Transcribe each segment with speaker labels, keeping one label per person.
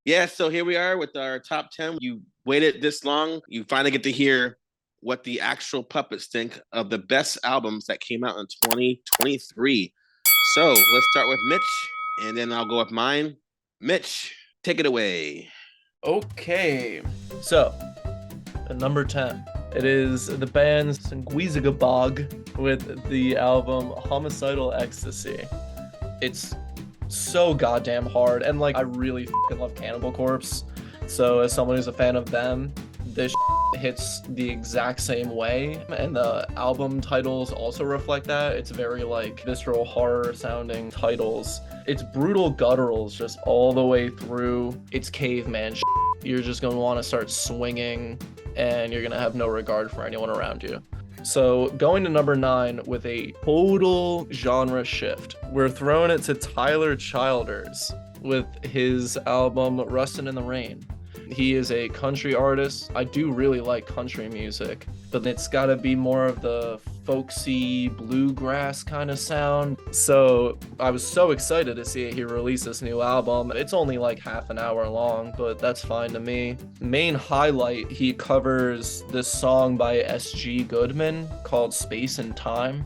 Speaker 1: Yeah, so here we are with our top 10. You waited this long. You finally get to hear what the actual puppets think of the best albums that came out in 2023. So let's start with Mitch, and then I'll go with mine. Mitch, take it away.
Speaker 2: Okay, so at number 10, it is the band Bog with the album Homicidal Ecstasy. It's so goddamn hard, and like I really fucking love Cannibal Corpse. So as someone who's a fan of them, this hits the exact same way, and the album titles also reflect that. It's very like visceral horror sounding titles. It's brutal gutturals just all the way through. It's caveman. You're just going to want to start swinging, and you're going to have no regard for anyone around you. So going to number 9 with a total genre shift, we're throwing it to Tyler Childers with his album Rustin' in the Rain. He is a country artist. I do really like country music, but it's got to be more of the folksy bluegrass kind of sound. So I was so excited to see he release this new album. It's only like half an hour long, but that's fine to me. Main highlight, he covers this song by S.G. Goodman called Space and Time.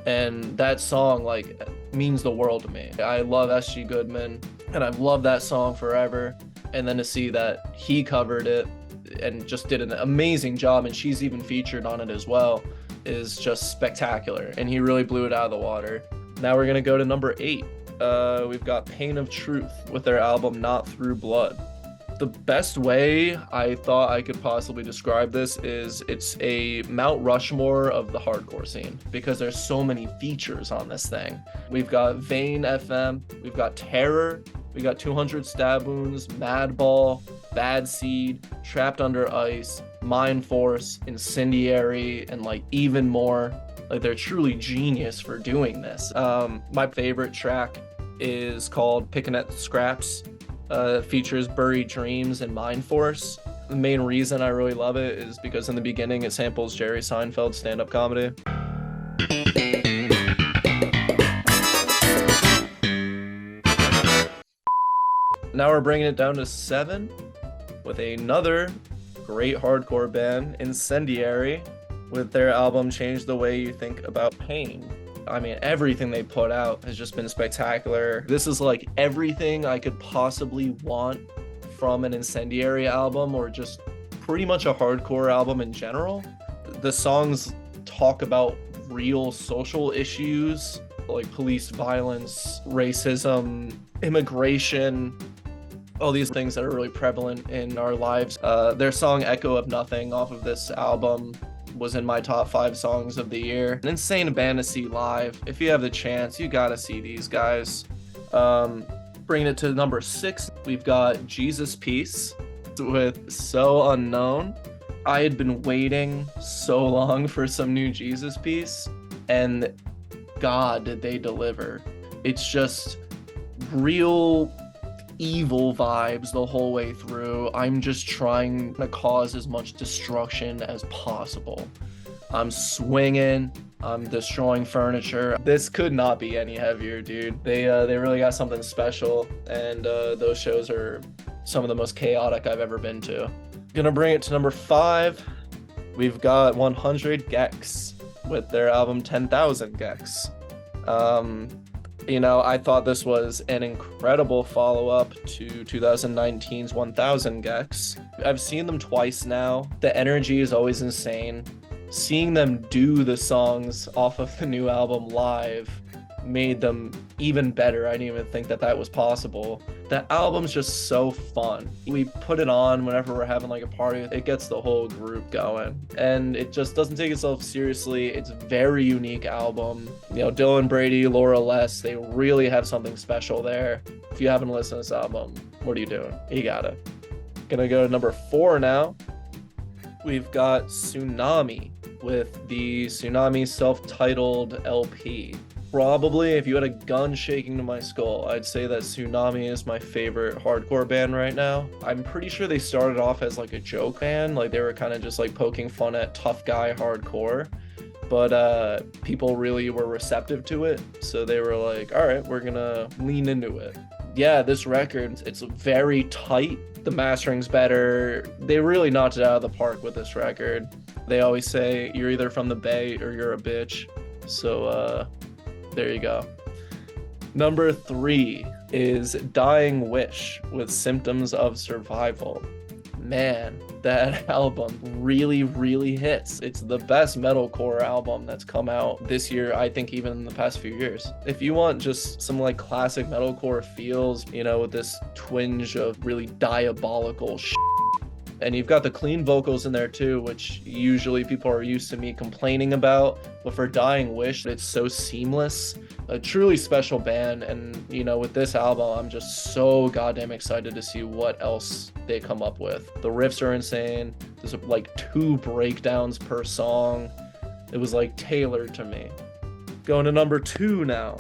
Speaker 2: And that song like means the world to me. I love S.G. Goodman, and I've loved that song forever. And then to see that he covered it and just did an amazing job, and she's even featured on it as well, is just spectacular. And he really blew it out of the water. Now we're gonna go to number 8. We've got Pain of Truth with their album Not Through Blood. The best way I thought I could possibly describe this is it's a Mount Rushmore of the hardcore scene, because there's so many features on this thing. We've got Vane FM, we've got Terror, we got 200 Stab Wounds, Madball, Bad Seed, Trapped Under Ice, Mind Force, Incendiary, and like even more. Like they're truly genius for doing this. My favorite track is called Pickin' at Scraps. Features Buried Dreams and Mind Force. The main reason I really love it is because in the beginning it samples Jerry Seinfeld's stand-up comedy. Now we're bringing it down to 7 with another great hardcore band, Incendiary, with their album Change the Way You Think About Pain. I mean, everything they put out has just been spectacular. This is like everything I could possibly want from an Incendiary album, or just pretty much a hardcore album in general. The songs talk about real social issues like police violence, racism, immigration, all these things that are really prevalent in our lives. Their song Echo of Nothing off of this album was in my top 5 songs of the year. An insane band to see live. If you have the chance, you gotta see these guys. Bringing it to number 6, we've got Jesus Peace with So Unknown. I had been waiting so long for some new Jesus Peace, and God, did they deliver. It's just real evil vibes the whole way through. I'm just trying to cause as much destruction as possible. I'm swinging, I'm destroying furniture. This could not be any heavier, dude. They really got something special, and those shows are some of the most chaotic I've ever been to. Gonna bring it to number 5. We've got 100 Gex with their album 10,000 Gex. I thought this was an incredible follow-up to 2019's 1000 Gex. I've seen them twice now. The energy is always insane. Seeing them do the songs off of the new album live made them even better. I didn't even think that was possible. The album's just so fun. We put it on whenever we're having like a party. It gets the whole group going, and it just doesn't take itself seriously. It's a very unique album. Dylan Brady, Laura Les, they really have something special there. If you haven't listened to this album, what are you doing? You gotta. Gonna go to number 4 now. We've got Tsunami with the Tsunami self-titled LP. Probably, if you had a gun shaking to my skull, I'd say that Tsunami is my favorite hardcore band right now. I'm pretty sure they started off as like a joke band, like they were kind of just like poking fun at tough guy hardcore, but people really were receptive to it, so they were like, all right, we're gonna lean into it. yeah, this record, it's very tight. The mastering's better. They really knocked it out of the park with this record. They always say you're either from the Bay or you're a bitch. So there you go. Number 3 is Dying Wish with Symptoms of Survival. Man, that album really, really hits. It's the best metalcore album that's come out this year, I think even in the past few years. If you want just some like classic metalcore feels, you know, with this twinge of really diabolical shit. And you've got the clean vocals in there too, which usually people are used to me complaining about. But for Dying Wish, it's so seamless. A truly special band. And, you know, with this album, I'm just so goddamn excited to see what else they come up with. The riffs are insane. There's like 2 breakdowns per song. It was like tailored to me. Going to number 2 now.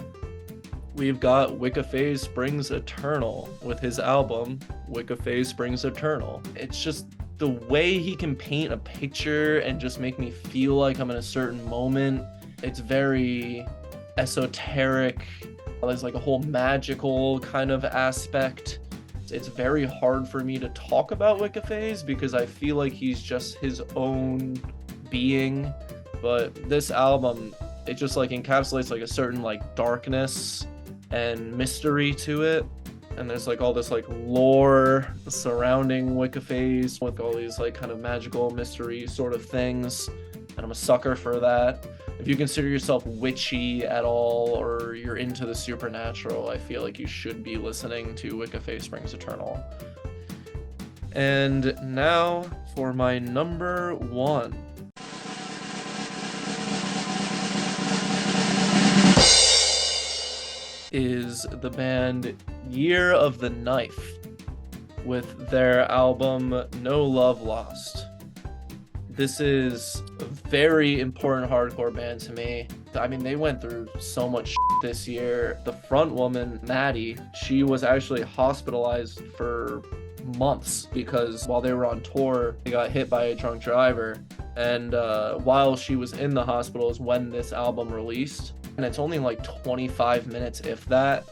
Speaker 2: We've got Wicca Phase Springs Eternal with his album, Wicca Phase Springs Eternal. It's just the way he can paint a picture and just make me feel like I'm in a certain moment. It's very esoteric. There's like a whole magical kind of aspect. It's very hard for me to talk about Wicca Phase because I feel like he's just his own being. But this album, it just like encapsulates like a certain like darkness and mystery to it. And there's like all this like lore surrounding Wicca Phase with all these like kind of magical mystery sort of things. And I'm a sucker for that. If you consider yourself witchy at all or you're into the supernatural, I feel like you should be listening to Wicca Phase Springs Eternal. And now for my number 1. Is the band Year of the Knife with their album No Love Lost. This is a very important hardcore band to me. I mean, they went through so much shit this year. The front woman, Maddie, she was actually hospitalized for months because while they were on tour, they got hit by a drunk driver. And while she was in the hospital is when this album released. And it's only like 25 minutes, if that,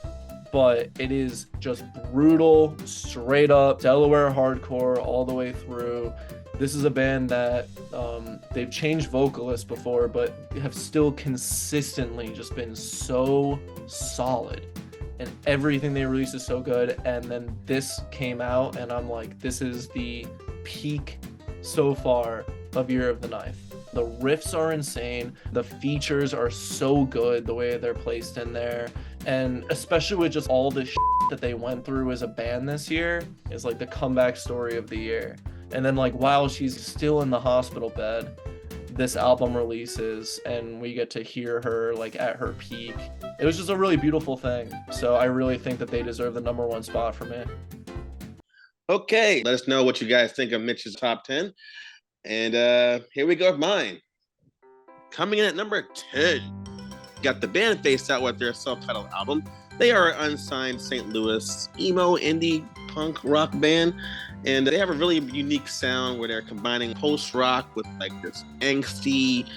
Speaker 2: but it is just brutal, straight up Delaware hardcore all the way through. This is a band that they've changed vocalists before, but have still consistently just been so solid. And everything they release is so good. And then this came out, and I'm like, this is the peak so far of Year of the Knife. The riffs are insane. The features are so good, the way they're placed in there. And especially with just all the shit that they went through as a band this year is like the comeback story of the year. And then like while she's still in the hospital bed, this album releases and we get to hear her like at her peak. It was just a really beautiful thing. So I really think that they deserve the number 1 spot for me.
Speaker 1: Okay, let us know what you guys think of Mitch's top 10. And here we go with mine. Coming in at number 10, got the band Face Out with their self-titled album. They are an unsigned St. Louis emo indie punk rock band, and they have a really unique sound where they're combining post-rock with like this angsty,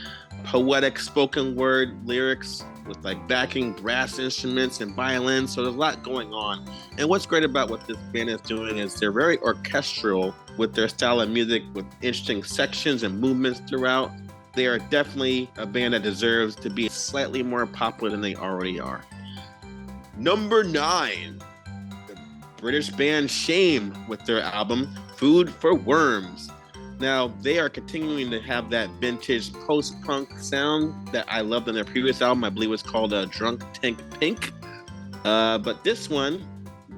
Speaker 1: poetic spoken word lyrics with like backing brass instruments and violins. So there's a lot going on. And what's great about what this band is doing is they're very orchestral with their style of music, with interesting sections and movements throughout. They are definitely a band that deserves to be slightly more popular than they already are. Number 9, the British band Shame with their album Food for Worms. Now, they are continuing to have that vintage post-punk sound that I loved on their previous album. I believe it was called Drunk Tank Pink. But this one,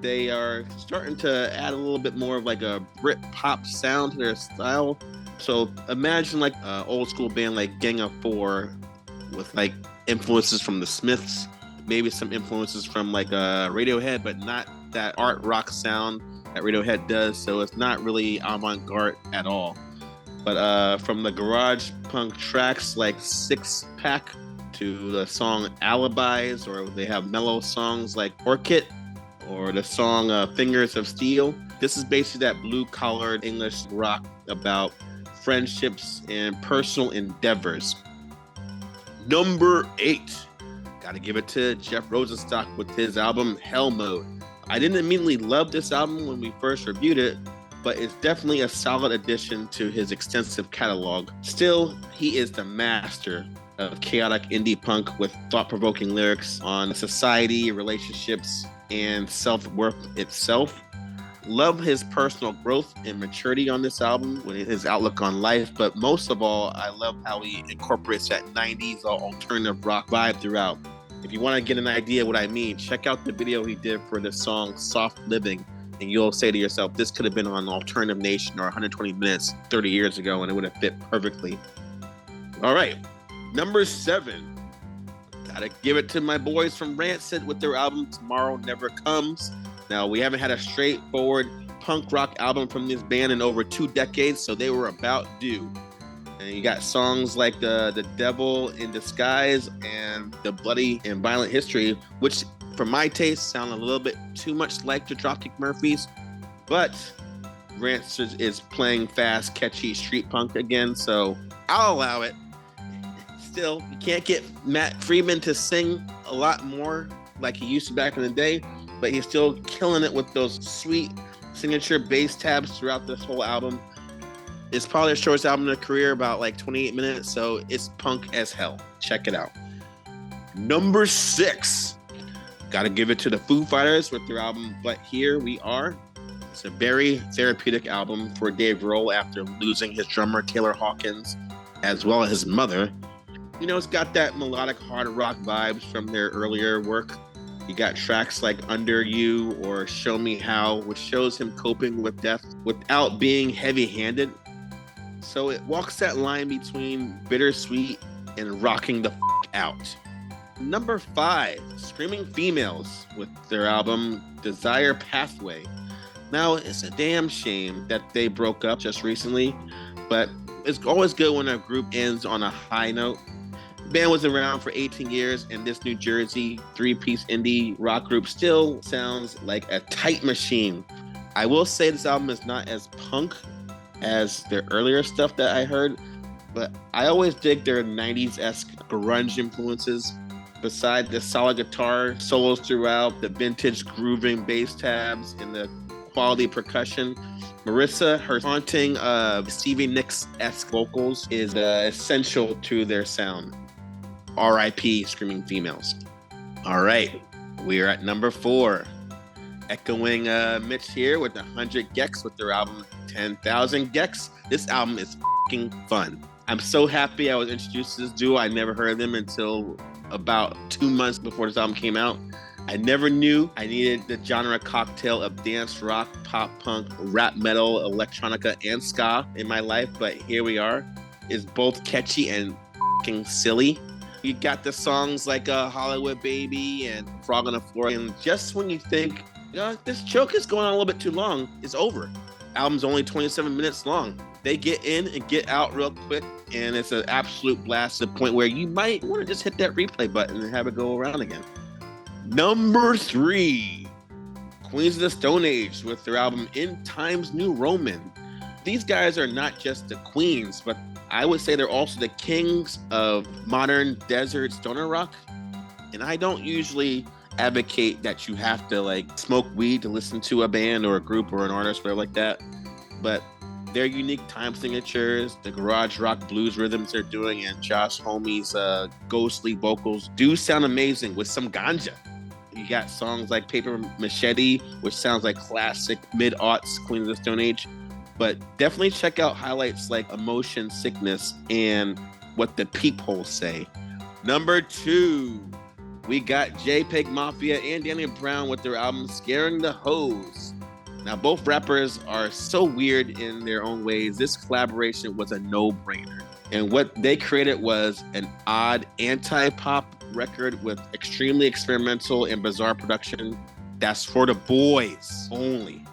Speaker 1: they are starting to add a little bit more of like a Brit pop sound to their style. So imagine like an old school band like Gang of Four with like influences from the Smiths, maybe some influences from like Radiohead, but not that art rock sound that Radiohead does. So it's not really avant-garde at all. But from the garage punk tracks like Six Pack to the song Alibis, or they have mellow songs like Orchid, or the song Fingers of Steel. This is basically that blue-collared English rock about friendships and personal endeavors. Number 8. Gotta give it to Jeff Rosenstock with his album Hell Mode. I didn't immediately love this album when we first reviewed it, but it's definitely a solid addition to his extensive catalog. Still, he is the master of chaotic indie punk with thought-provoking lyrics on society, relationships, and self-worth itself. Love his personal growth and maturity on this album, with his outlook on life, but most of all, I love how he incorporates that 90s alternative rock vibe throughout. If you want to get an idea of what I mean, check out the video he did for the song Soft Living, and you'll say to yourself, this could have been on Alternative Nation or 120 Minutes 30 years ago, and it would have fit perfectly. All right, number 7. Gotta give it to my boys from Rancid with their album Tomorrow Never Comes. Now, we haven't had a straightforward punk rock album from this band in over 2 decades, so they were about due. And you got songs like the Devil in Disguise and The Bloody and Violent History, which for my taste sound a little bit too much like the Dropkick Murphys, but Rancid is playing fast, catchy street punk again, so I'll allow it. Still, you can't get Matt Friedman to sing a lot more like he used to back in the day, but he's still killing it with those sweet signature bass tabs throughout this whole album. It's probably the shortest album in the career, about like 28 minutes, so it's punk as hell. Check it out. Number 6. Gotta give it to the Foo Fighters with their album But Here We Are. It's a very therapeutic album for Dave Grohl after losing his drummer Taylor Hawkins, as well as his mother. You know, it's got that melodic hard rock vibes from their earlier work. You got tracks like Under You or Show Me How, which shows him coping with death without being heavy-handed. So it walks that line between bittersweet and rocking the out. Number 5, Screaming Females with their album Desire Pathway. Now, it's a damn shame that they broke up just recently, but it's always good when a group ends on a high note. The band was around for 18 years, and this New Jersey 3-piece indie rock group still sounds like a tight machine. I will say this album is not as punk as their earlier stuff that I heard, but I always dig their 90s-esque grunge influences. Beside the solid guitar solos throughout, the vintage grooving bass tabs, and the quality percussion, Marissa, her haunting Stevie Nicks-esque vocals is essential to their sound. R.I.P. Screaming Females. All right, we are at number 4. Echoing Mitch here with 100 Gex with their album 10,000 Gex. This album is fucking fun. I'm so happy I was introduced to this duo. I never heard of them until about 2 months before this album came out. I never knew I needed the genre cocktail of dance, rock, pop punk, rap, metal, electronica, and ska in my life, but here we are. It's both catchy and fucking silly. You got the songs like Hollywood Baby and Frog on the Floor, and just when you think, you know, this joke is going on a little bit too long, it's over. Album's only 27 minutes long. They get in and get out real quick, and it's an absolute blast to the point where you might want to just hit that replay button and have it go around again. Number 3, Queens of the Stone Age with their album In Times New Roman. These guys are not just the queens, but I would say they're also the kings of modern desert stoner rock. And I don't usually advocate that you have to like smoke weed to listen to a band or a group or an artist, whatever like that. But their unique time signatures, the garage rock blues rhythms they're doing, and Josh Homme's ghostly vocals do sound amazing with some ganja. You got songs like Paper Machete, which sounds like classic mid-aughts Queens of the Stone Age. But definitely check out highlights like Emotion Sickness and What the Peepholes Say. Number 2, we got JPEG Mafia and Danny Brown with their album Scaring the Hoes. Now, both rappers are so weird in their own ways. This collaboration was a no-brainer. And what they created was an odd anti-pop record with extremely experimental and bizarre production that's for the boys only.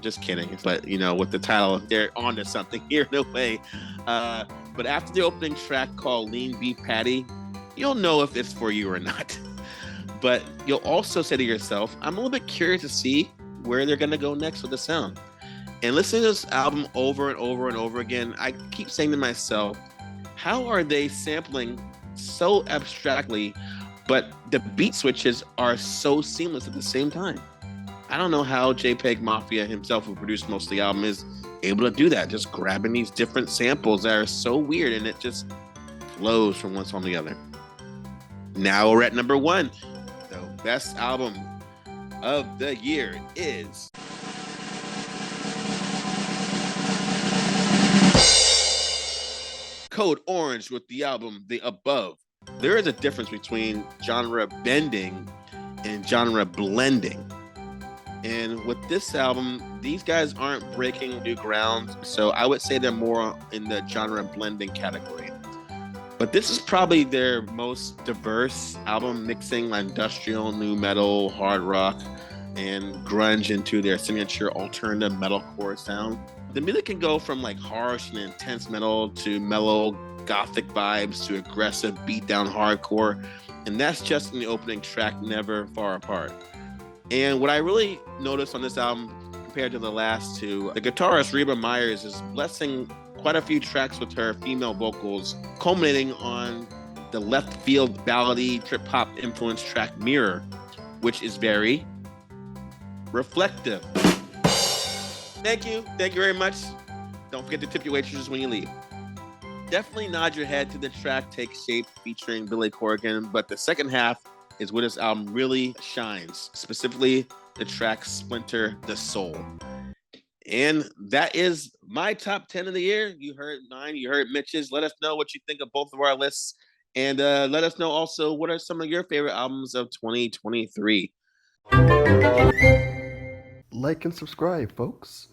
Speaker 1: Just kidding. But, you know, with the title, they're onto something here, no way. But after the opening track called Lean Beef Patty, you'll know if it's for you or not. But you'll also say to yourself, I'm a little bit curious to see where they're going to go next with the sound. And listening to this album over and over and over again, I keep saying to myself, how are they sampling so abstractly, but the beat switches are so seamless at the same time? I don't know how JPEG Mafia himself, who produced most of the album, is able to do that. Just grabbing these different samples that are so weird, and it just flows from one song to the other. Now we're at number 1. The best album of the year is Code Orange with the album The Above. There is a difference between genre bending and genre blending. And with this album, these guys aren't breaking new ground, so I would say they're more in the genre blending category. But this is probably their most diverse album, mixing industrial, new metal, hard rock, and grunge into their signature alternative metalcore sound. The music can go from like harsh and intense metal to mellow gothic vibes to aggressive beatdown hardcore, and that's just in the opening track, Never Far Apart. And what I really noticed on this album compared to the last two, the guitarist Reba Myers is blessing quite a few tracks with her female vocals, culminating on the left field ballady trip hop influenced track Mirror, which is very reflective. Thank you very much. Don't forget to tip your waitresses when you leave. Definitely nod your head to the track Take Shape featuring Billy Corgan, but the second half is where this album really shines, specifically the track Splinter the Soul. And that is my top 10 of the year. You heard mine, you heard Mitch's. Let us know what you think of both of our lists. And let us know also what are some of your favorite albums of 2023.
Speaker 3: Like and subscribe, folks.